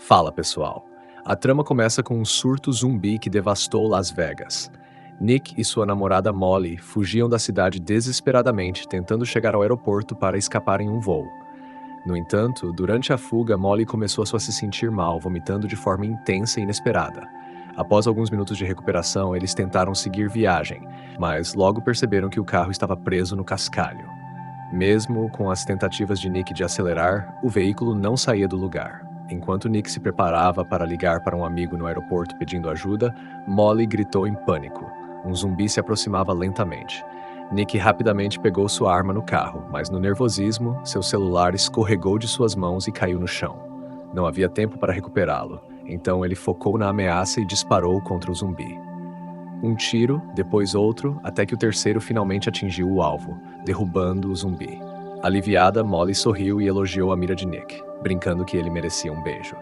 Fala, pessoal. A trama começa com um surto zumbi que devastou Las Vegas. Nick e sua namorada Molly fugiam da cidade desesperadamente, tentando chegar ao aeroporto para escapar em um voo. No entanto, durante a fuga, Molly começou a se sentir mal, vomitando de forma intensa e inesperada. Após alguns minutos de recuperação, eles tentaram seguir viagem, mas logo perceberam que o carro estava preso no cascalho. Mesmo com as tentativas de Nick de acelerar, o veículo não saía do lugar. Enquanto Nick se preparava para ligar para um amigo no aeroporto pedindo ajuda, Molly gritou em pânico. Um zumbi se aproximava lentamente. Nick rapidamente pegou sua arma no carro, mas no nervosismo, seu celular escorregou de suas mãos e caiu no chão. Não havia tempo para recuperá-lo, então ele focou na ameaça e disparou contra o zumbi. Um tiro, depois outro, até que o terceiro finalmente atingiu o alvo, derrubando o zumbi. Aliviada, Molly sorriu e elogiou a mira de Nick, brincando que ele merecia um beijo.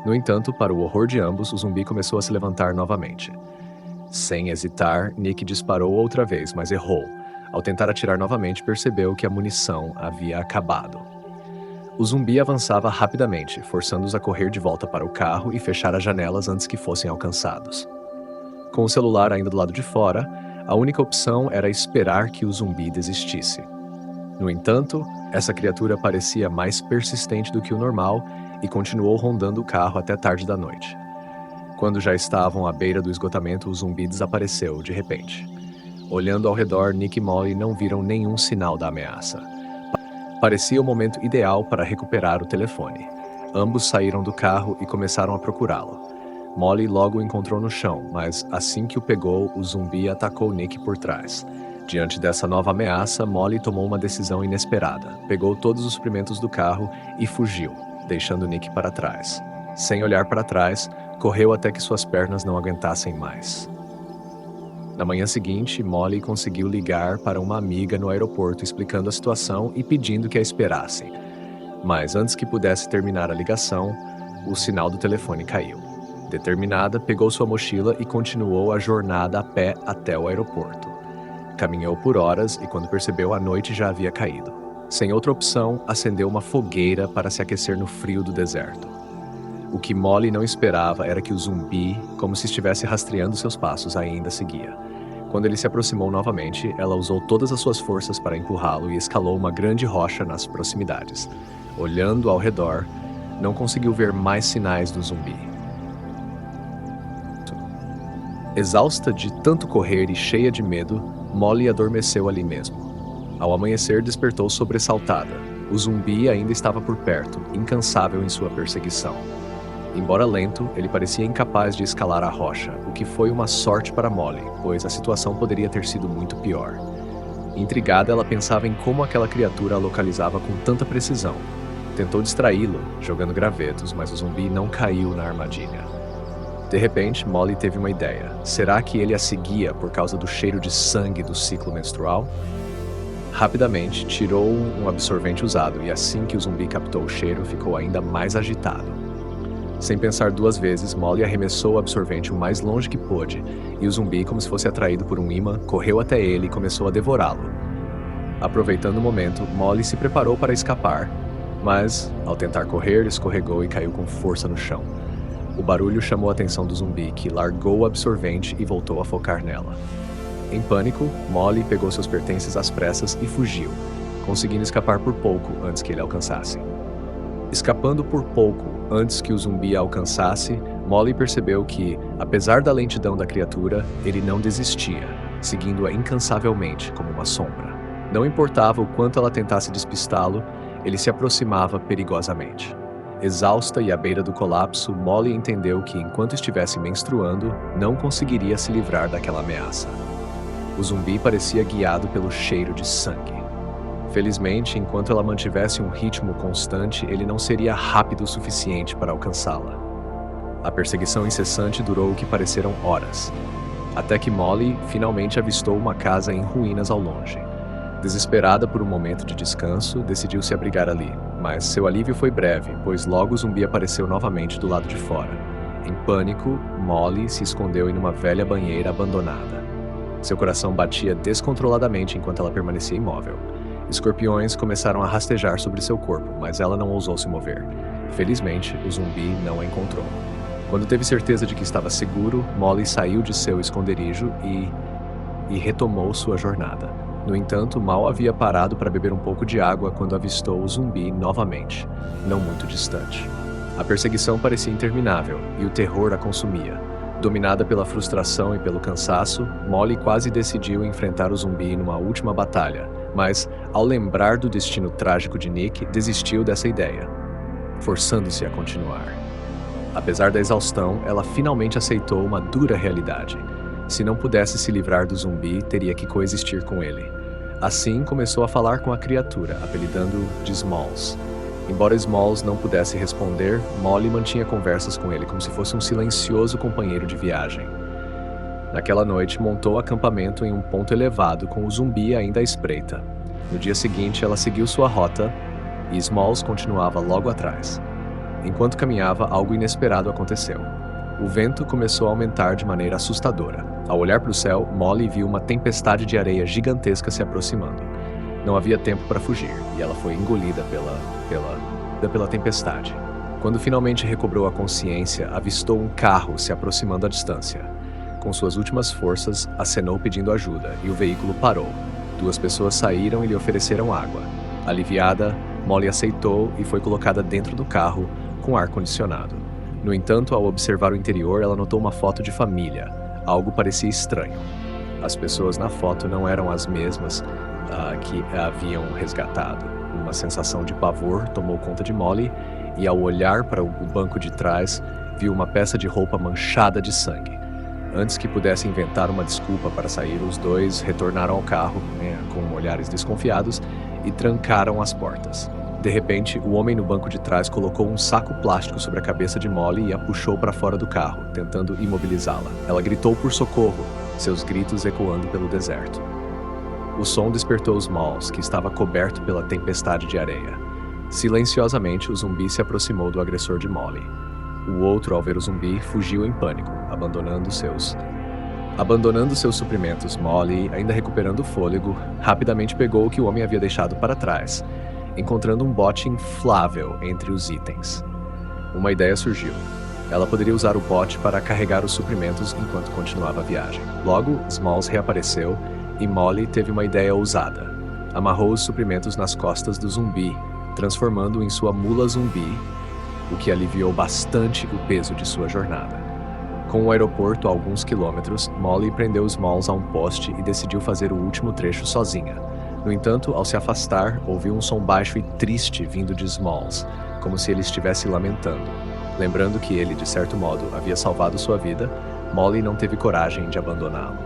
No entanto, para o horror de ambos, o zumbi começou a se levantar novamente. Sem hesitar, Nick disparou outra vez, mas errou. Ao tentar atirar novamente, percebeu que a munição havia acabado. O zumbi avançava rapidamente, forçando-os a correr de volta para o carro e fechar as janelas antes que fossem alcançados. Com o celular ainda do lado de fora, a única opção era esperar que o zumbi desistisse. No entanto, essa criatura parecia mais persistente do que o normal e continuou rondando o carro até tarde da noite. Quando já estavam à beira do esgotamento, o zumbi desapareceu de repente. Olhando ao redor, Nick e Molly não viram nenhum sinal da ameaça. Parecia o momento ideal para recuperar o telefone. Ambos saíram do carro e começaram a procurá-lo. Molly logo o encontrou no chão, mas assim que o pegou, o zumbi atacou Nick por trás. Diante dessa nova ameaça, Molly tomou uma decisão inesperada. Pegou todos os suprimentos do carro e fugiu, deixando Nick para trás. Sem olhar para trás, correu até que suas pernas não aguentassem mais. Na manhã seguinte, Molly conseguiu ligar para uma amiga no aeroporto explicando a situação e pedindo que a esperassem. Mas antes que pudesse terminar a ligação, o sinal do telefone caiu. Determinada, pegou sua mochila e continuou a jornada a pé até o aeroporto. Caminhou por horas e quando percebeu, a noite já havia caído. Sem outra opção, acendeu uma fogueira para se aquecer no frio do deserto. O que Molly não esperava era que o zumbi, como se estivesse rastreando seus passos, ainda seguia. Quando ele se aproximou novamente, ela usou todas as suas forças para empurrá-lo e escalou uma grande rocha nas proximidades. Olhando ao redor, não conseguiu ver mais sinais do zumbi. Exausta de tanto correr e cheia de medo, Molly adormeceu ali mesmo. Ao amanhecer, despertou sobressaltada. O zumbi ainda estava por perto, incansável em sua perseguição. Embora lento, ele parecia incapaz de escalar a rocha, o que foi uma sorte para Molly, pois a situação poderia ter sido muito pior. Intrigada, ela pensava em como aquela criatura a localizava com tanta precisão. Tentou distraí-lo, jogando gravetos, mas o zumbi não caiu na armadilha. De repente, Molly teve uma ideia. Será que ele a seguia por causa do cheiro de sangue do ciclo menstrual? Rapidamente, tirou um absorvente usado e assim que o zumbi captou o cheiro, ficou ainda mais agitado. Sem pensar duas vezes, Molly arremessou o absorvente o mais longe que pôde e o zumbi, como se fosse atraído por um imã, correu até ele e começou a devorá-lo. Aproveitando o momento, Molly se preparou para escapar, mas, ao tentar correr, escorregou e caiu com força no chão. O barulho chamou a atenção do zumbi, que largou o absorvente e voltou a focar nela. Em pânico, Molly pegou seus pertences às pressas e fugiu, conseguindo escapar por pouco antes que ele alcançasse. Escapando por pouco antes que o zumbi a alcançasse, Molly percebeu que, apesar da lentidão da criatura, ele não desistia, seguindo-a incansavelmente como uma sombra. Não importava o quanto ela tentasse despistá-lo, ele se aproximava perigosamente. Exausta e à beira do colapso, Molly entendeu que, enquanto estivesse menstruando, não conseguiria se livrar daquela ameaça. O zumbi parecia guiado pelo cheiro de sangue. Felizmente, enquanto ela mantivesse um ritmo constante, ele não seria rápido o suficiente para alcançá-la. A perseguição incessante durou o que pareceram horas, até que Molly finalmente avistou uma casa em ruínas ao longe. Desesperada por um momento de descanso, decidiu se abrigar ali, mas seu alívio foi breve, pois logo o zumbi apareceu novamente do lado de fora. Em pânico, Molly se escondeu em uma velha banheira abandonada. Seu coração batia descontroladamente enquanto ela permanecia imóvel. Escorpiões começaram a rastejar sobre seu corpo, mas ela não ousou se mover. Felizmente, o zumbi não a encontrou. Quando teve certeza de que estava seguro, Molly saiu de seu esconderijo e retomou sua jornada. No entanto, mal havia parado para beber um pouco de água quando avistou o zumbi novamente, não muito distante. A perseguição parecia interminável e o terror a consumia. Dominada pela frustração e pelo cansaço, Molly quase decidiu enfrentar o zumbi numa última batalha, mas, ao lembrar do destino trágico de Nick, desistiu dessa ideia, forçando-se a continuar. Apesar da exaustão, ela finalmente aceitou uma dura realidade. Se não pudesse se livrar do zumbi, teria que coexistir com ele. Assim, começou a falar com a criatura, apelidando-o de Smalls. Embora Smalls não pudesse responder, Molly mantinha conversas com ele como se fosse um silencioso companheiro de viagem. Naquela noite, montou acampamento em um ponto elevado, com o zumbi ainda à espreita. No dia seguinte, ela seguiu sua rota e Smalls continuava logo atrás. Enquanto caminhava, algo inesperado aconteceu. O vento começou a aumentar de maneira assustadora. Ao olhar para o céu, Molly viu uma tempestade de areia gigantesca se aproximando. Não havia tempo para fugir, e ela foi engolida pela tempestade. Quando finalmente recobrou a consciência, avistou um carro se aproximando à distância. Com suas últimas forças, acenou pedindo ajuda, e o veículo parou. 2 pessoas saíram e lhe ofereceram água. Aliviada, Molly aceitou e foi colocada dentro do carro, com ar-condicionado. No entanto, ao observar o interior, ela notou uma foto de família. Algo parecia estranho. As pessoas na foto não eram as mesmas que a haviam resgatado. Uma sensação de pavor tomou conta de Molly e, ao olhar para o banco de trás, viu uma peça de roupa manchada de sangue. Antes que pudesse inventar uma desculpa para sair, os 2 retornaram ao carro, com olhares desconfiados, e trancaram as portas. De repente, o homem no banco de trás colocou um saco plástico sobre a cabeça de Molly e a puxou para fora do carro, tentando imobilizá-la. Ela gritou por socorro, seus gritos ecoando pelo deserto. O som despertou os Smalls, que estava coberto pela tempestade de areia. Silenciosamente, o zumbi se aproximou do agressor de Molly. O outro, ao ver o zumbi, fugiu em pânico, abandonando seus suprimentos. Molly, ainda recuperando o fôlego, rapidamente pegou o que o homem havia deixado para trás, encontrando um bote inflável entre os itens. Uma ideia surgiu. Ela poderia usar o bote para carregar os suprimentos enquanto continuava a viagem. Logo, Smalls reapareceu e Molly teve uma ideia ousada. Amarrou os suprimentos nas costas do zumbi, transformando-o em sua mula zumbi, o que aliviou bastante o peso de sua jornada. Com o aeroporto a alguns quilômetros, Molly prendeu Smalls a um poste e decidiu fazer o último trecho sozinha. No entanto, ao se afastar, ouviu um som baixo e triste vindo de Smalls, como se ele estivesse lamentando. Lembrando que ele, de certo modo, havia salvado sua vida, Molly não teve coragem de abandoná-lo.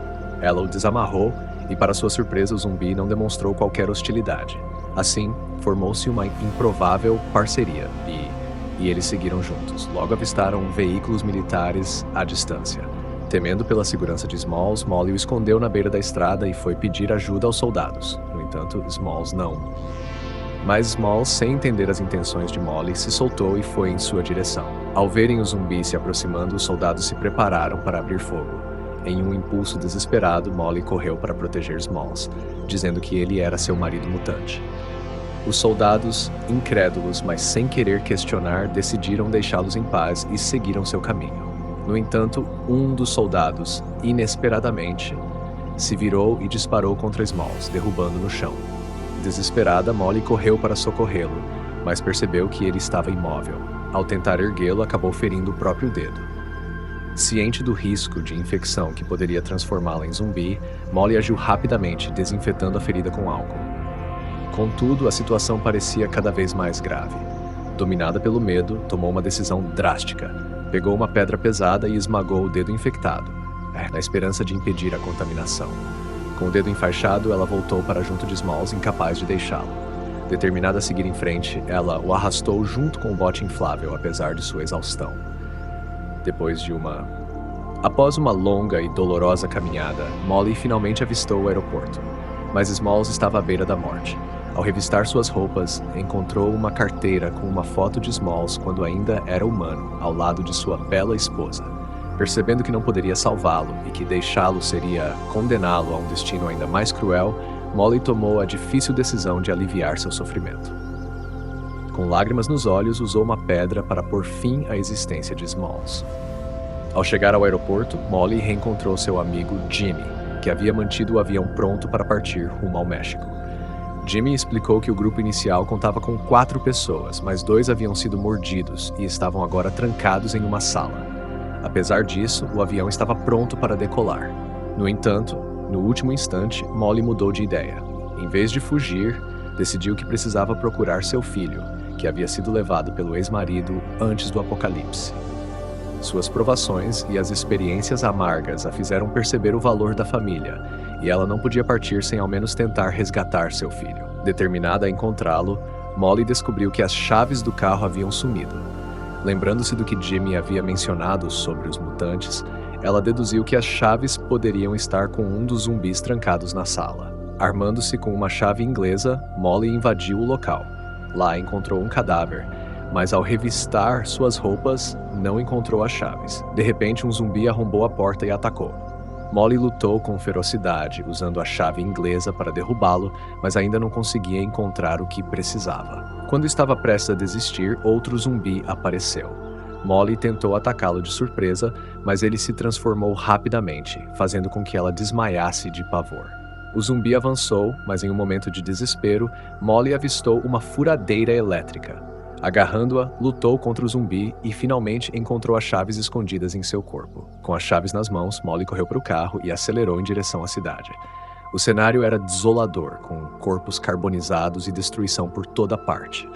Ela o desamarrou e, para sua surpresa, o zumbi não demonstrou qualquer hostilidade. Assim, formou-se uma improvável parceria e eles seguiram juntos. Logo avistaram veículos militares à distância. Temendo pela segurança de Smalls, Molly o escondeu na beira da estrada e foi pedir ajuda aos soldados. No entanto, Smalls não. Mas Smalls, sem entender as intenções de Molly, se soltou e foi em sua direção. Ao verem o zumbi se aproximando, os soldados se prepararam para abrir fogo. Em um impulso desesperado, Molly correu para proteger Smalls, dizendo que ele era seu marido mutante. Os soldados, incrédulos, mas sem querer questionar, decidiram deixá-los em paz e seguiram seu caminho. No entanto, um dos soldados, inesperadamente, se virou e disparou contra Smalls, derrubando no chão. Desesperada, Molly correu para socorrê-lo, mas percebeu que ele estava imóvel. Ao tentar erguê-lo, acabou ferindo o próprio dedo. Ciente do risco de infecção que poderia transformá-la em zumbi, Molly agiu rapidamente, desinfetando a ferida com álcool. Contudo, a situação parecia cada vez mais grave. Dominada pelo medo, tomou uma decisão drástica. Pegou uma pedra pesada e esmagou o dedo infectado, na esperança de impedir a contaminação. Com o dedo enfaixado, ela voltou para junto de Smalls, incapaz de deixá-lo. Determinada a seguir em frente, ela o arrastou junto com o bote inflável, apesar de sua exaustão. Após uma longa e dolorosa caminhada, Molly finalmente avistou o aeroporto. Mas Smalls estava à beira da morte. Ao revistar suas roupas, encontrou uma carteira com uma foto de Smalls quando ainda era humano, ao lado de sua bela esposa. Percebendo que não poderia salvá-lo e que deixá-lo seria condená-lo a um destino ainda mais cruel, Molly tomou a difícil decisão de aliviar seu sofrimento. Com lágrimas nos olhos, usou uma pedra para pôr fim à existência de Smalls. Ao chegar ao aeroporto, Molly reencontrou seu amigo Jimmy, que havia mantido o avião pronto para partir rumo ao México. Jimmy explicou que o grupo inicial contava com 4 pessoas, mas 2 haviam sido mordidos e estavam agora trancados em uma sala. Apesar disso, o avião estava pronto para decolar. No entanto, no último instante, Molly mudou de ideia. Em vez de fugir, decidiu que precisava procurar seu filho, que havia sido levado pelo ex-marido antes do apocalipse. Suas provações e as experiências amargas a fizeram perceber o valor da família, e ela não podia partir sem ao menos tentar resgatar seu filho. Determinada a encontrá-lo, Molly descobriu que as chaves do carro haviam sumido. Lembrando-se do que Jimmy havia mencionado sobre os mutantes, ela deduziu que as chaves poderiam estar com um dos zumbis trancados na sala. Armando-se com uma chave inglesa, Molly invadiu o local. Lá encontrou um cadáver, mas ao revistar suas roupas, não encontrou as chaves. De repente, um zumbi arrombou a porta e atacou. Molly lutou com ferocidade, usando a chave inglesa para derrubá-lo, mas ainda não conseguia encontrar o que precisava. Quando estava prestes a desistir, outro zumbi apareceu. Molly tentou atacá-lo de surpresa, mas ele se transformou rapidamente, fazendo com que ela desmaiasse de pavor. O zumbi avançou, mas em um momento de desespero, Molly avistou uma furadeira elétrica. Agarrando-a, lutou contra o zumbi e finalmente encontrou as chaves escondidas em seu corpo. Com as chaves nas mãos, Molly correu para o carro e acelerou em direção à cidade. O cenário era desolador, com corpos carbonizados e destruição por toda parte.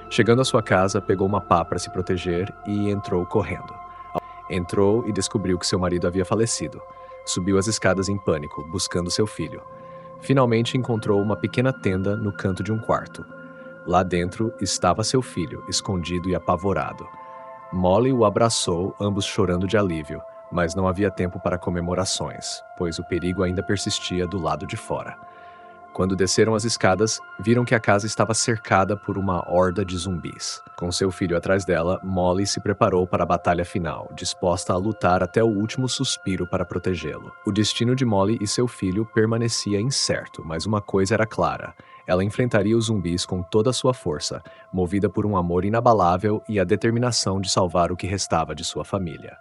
Chegando à sua casa, pegou uma pá para se proteger e entrou correndo. Entrou e descobriu que seu marido havia falecido. Subiu as escadas em pânico, buscando seu filho. Finalmente encontrou uma pequena tenda no canto de um quarto. Lá dentro estava seu filho, escondido e apavorado. Molly o abraçou, ambos chorando de alívio, mas não havia tempo para comemorações, pois o perigo ainda persistia do lado de fora. Quando desceram as escadas, viram que a casa estava cercada por uma horda de zumbis. Com seu filho atrás dela, Molly se preparou para a batalha final, disposta a lutar até o último suspiro para protegê-lo. O destino de Molly e seu filho permanecia incerto, mas uma coisa era clara: ela enfrentaria os zumbis com toda a sua força, movida por um amor inabalável e a determinação de salvar o que restava de sua família.